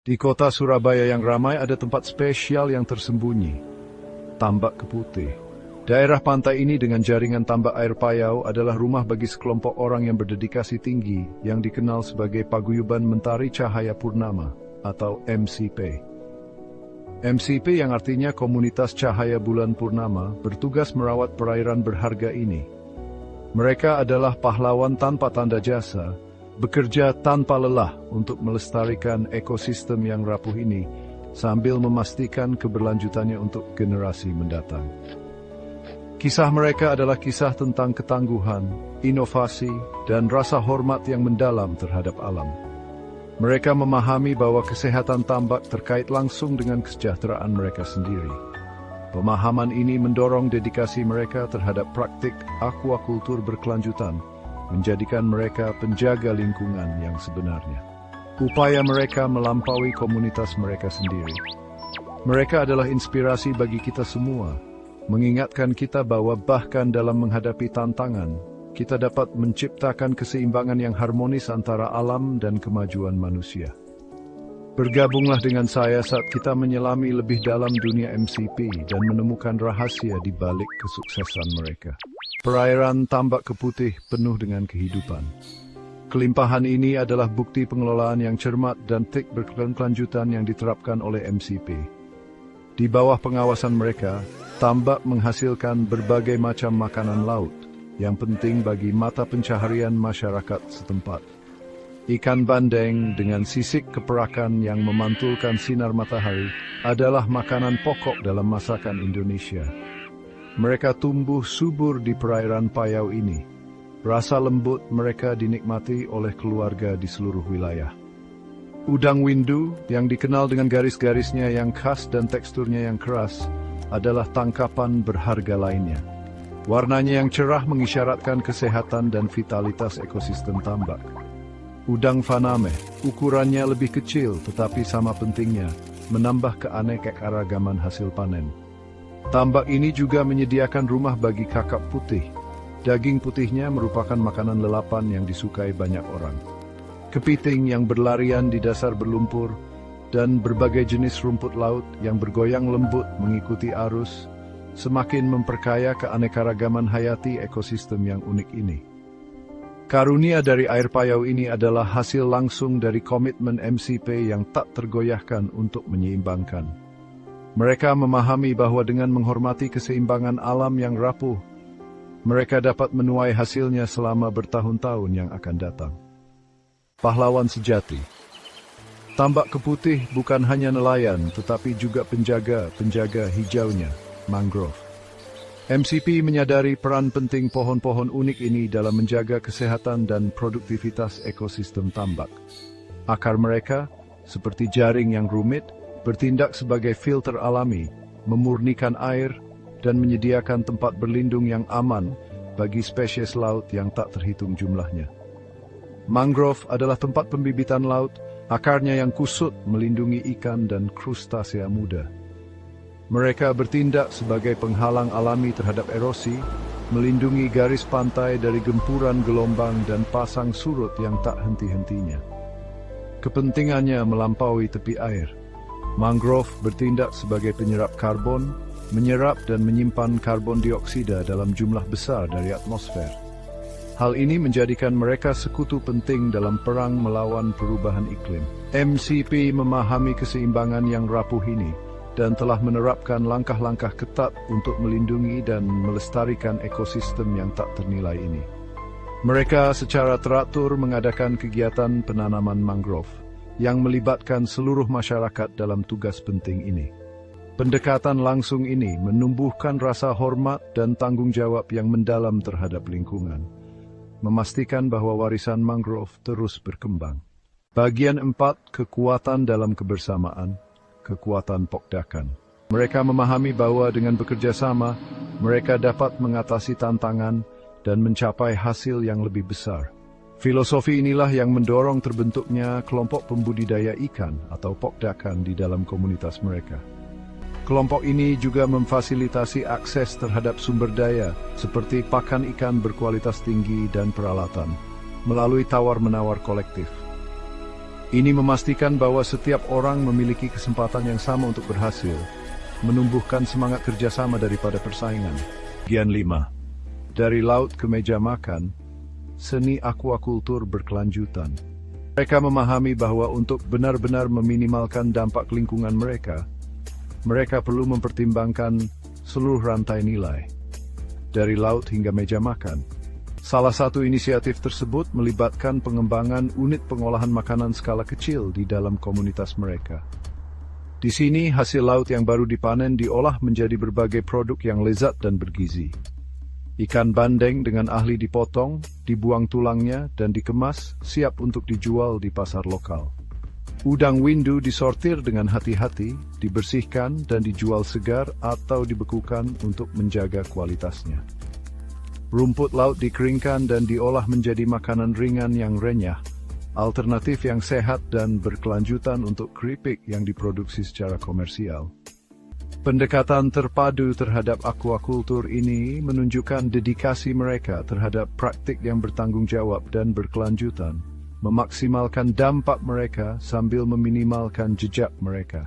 Di kota Surabaya yang ramai ada tempat spesial yang tersembunyi, Tambak Keputih. Daerah pantai ini dengan jaringan tambak air payau adalah rumah bagi sekelompok orang yang berdedikasi tinggi yang dikenal sebagai Paguyuban Mentari Cahaya Purnama atau MCP. MCP yang artinya Komunitas Cahaya Bulan Purnama bertugas merawat perairan berharga ini. Mereka adalah pahlawan tanpa tanda jasa, bekerja tanpa lelah untuk melestarikan ekosistem yang rapuh ini, sambil memastikan keberlanjutannya untuk generasi mendatang. Kisah mereka adalah kisah tentang ketangguhan, inovasi, dan rasa hormat yang mendalam terhadap alam. Mereka memahami bahwa kesehatan tambak terkait langsung dengan kesejahteraan mereka sendiri. Pemahaman ini mendorong dedikasi mereka terhadap praktik aquakultur berkelanjutan, menjadikan mereka penjaga lingkungan yang sebenarnya. Upaya mereka melampaui komunitas mereka sendiri. Mereka adalah inspirasi bagi kita semua, mengingatkan kita bahwa bahkan dalam menghadapi tantangan, kita dapat menciptakan keseimbangan yang harmonis antara alam dan kemajuan manusia. Bergabunglah dengan saya saat kita menyelami lebih dalam dunia MCP dan menemukan rahasia di balik kesuksesan mereka. Perairan Tambak Keputih penuh dengan kehidupan. Kelimpahan ini adalah bukti pengelolaan yang cermat dan berkelanjutan yang diterapkan oleh MCP. Di bawah pengawasan mereka, tambak menghasilkan berbagai macam makanan laut yang penting bagi mata pencaharian masyarakat setempat. Ikan bandeng dengan sisik keperakan yang memantulkan sinar matahari adalah makanan pokok dalam masakan Indonesia. Mereka tumbuh subur di perairan payau ini. Rasa lembut mereka dinikmati oleh keluarga di seluruh wilayah. Udang windu yang dikenal dengan garis-garisnya yang khas dan teksturnya yang keras adalah tangkapan berharga lainnya. Warnanya yang cerah mengisyaratkan kesehatan dan vitalitas ekosistem tambak. Udang faname, ukurannya lebih kecil tetapi sama pentingnya, menambah keanekaragaman hasil panen. Tambak ini juga menyediakan rumah bagi kakap putih. Daging putihnya merupakan makanan lelapan yang disukai banyak orang. Kepiting yang berlarian di dasar berlumpur, dan berbagai jenis rumput laut yang bergoyang lembut mengikuti arus, semakin memperkaya keanekaragaman hayati ekosistem yang unik ini. Karunia dari air payau ini adalah hasil langsung dari komitmen MCP yang tak tergoyahkan untuk menyeimbangkan. Mereka memahami bahwa dengan menghormati keseimbangan alam yang rapuh, mereka dapat menuai hasilnya selama bertahun-tahun yang akan datang. Pahlawan sejati. Tambak Keputih bukan hanya nelayan, tetapi juga penjaga hijaunya, mangrove. MCP menyadari peran penting pohon-pohon unik ini dalam menjaga kesehatan dan produktivitas ekosistem tambak. Akar mereka, seperti jaring yang rumit, bertindak sebagai filter alami, memurnikan air, dan menyediakan tempat berlindung yang aman bagi spesies laut yang tak terhitung jumlahnya. Mangrove adalah tempat pembibitan laut, akarnya yang kusut melindungi ikan dan krustasea muda. Mereka bertindak sebagai penghalang alami terhadap erosi, melindungi garis pantai dari gempuran gelombang dan pasang surut yang tak henti-hentinya. Kepentingannya melampaui tepi air. Mangrove bertindak sebagai penyerap karbon, menyerap dan menyimpan karbon dioksida dalam jumlah besar dari atmosfer. Hal ini menjadikan mereka sekutu penting dalam perang melawan perubahan iklim. MCP memahami keseimbangan yang rapuh ini, dan telah menerapkan langkah-langkah ketat untuk melindungi dan melestarikan ekosistem yang tak ternilai ini. Mereka secara teratur mengadakan kegiatan penanaman mangrove yang melibatkan seluruh masyarakat dalam tugas penting ini. Pendekatan langsung ini menumbuhkan rasa hormat dan tanggung jawab yang mendalam terhadap lingkungan, memastikan bahwa warisan mangrove terus berkembang. Bagian 4, kekuatan dalam kebersamaan. Kekuatan Pokdakan. Mereka memahami bahwa dengan bekerja sama, mereka dapat mengatasi tantangan dan mencapai hasil yang lebih besar. Filosofi inilah yang mendorong terbentuknya kelompok pembudidaya ikan atau Pokdakan di dalam komunitas mereka. Kelompok ini juga memfasilitasi akses terhadap sumber daya seperti pakan ikan berkualitas tinggi dan peralatan melalui tawar-menawar kolektif. Ini memastikan bahwa setiap orang memiliki kesempatan yang sama untuk berhasil, menumbuhkan semangat kerjasama daripada persaingan. Bagian 5. Dari laut ke meja makan, seni aquakultur berkelanjutan. Mereka memahami bahwa untuk benar-benar meminimalkan dampak lingkungan mereka perlu mempertimbangkan seluruh rantai nilai, dari laut hingga meja makan. Salah satu inisiatif tersebut melibatkan pengembangan unit pengolahan makanan skala kecil di dalam komunitas mereka. Di sini, hasil laut yang baru dipanen diolah menjadi berbagai produk yang lezat dan bergizi. Ikan bandeng dengan ahli dipotong, dibuang tulangnya, dan dikemas, siap untuk dijual di pasar lokal. Udang windu disortir dengan hati-hati, dibersihkan dan dijual segar atau dibekukan untuk menjaga kualitasnya. Rumput laut dikeringkan dan diolah menjadi makanan ringan yang renyah, alternatif yang sehat dan berkelanjutan untuk keripik yang diproduksi secara komersial. Pendekatan terpadu terhadap aquakultur ini menunjukkan dedikasi mereka terhadap praktik yang bertanggung jawab dan berkelanjutan, memaksimalkan dampak mereka sambil meminimalkan jejak mereka.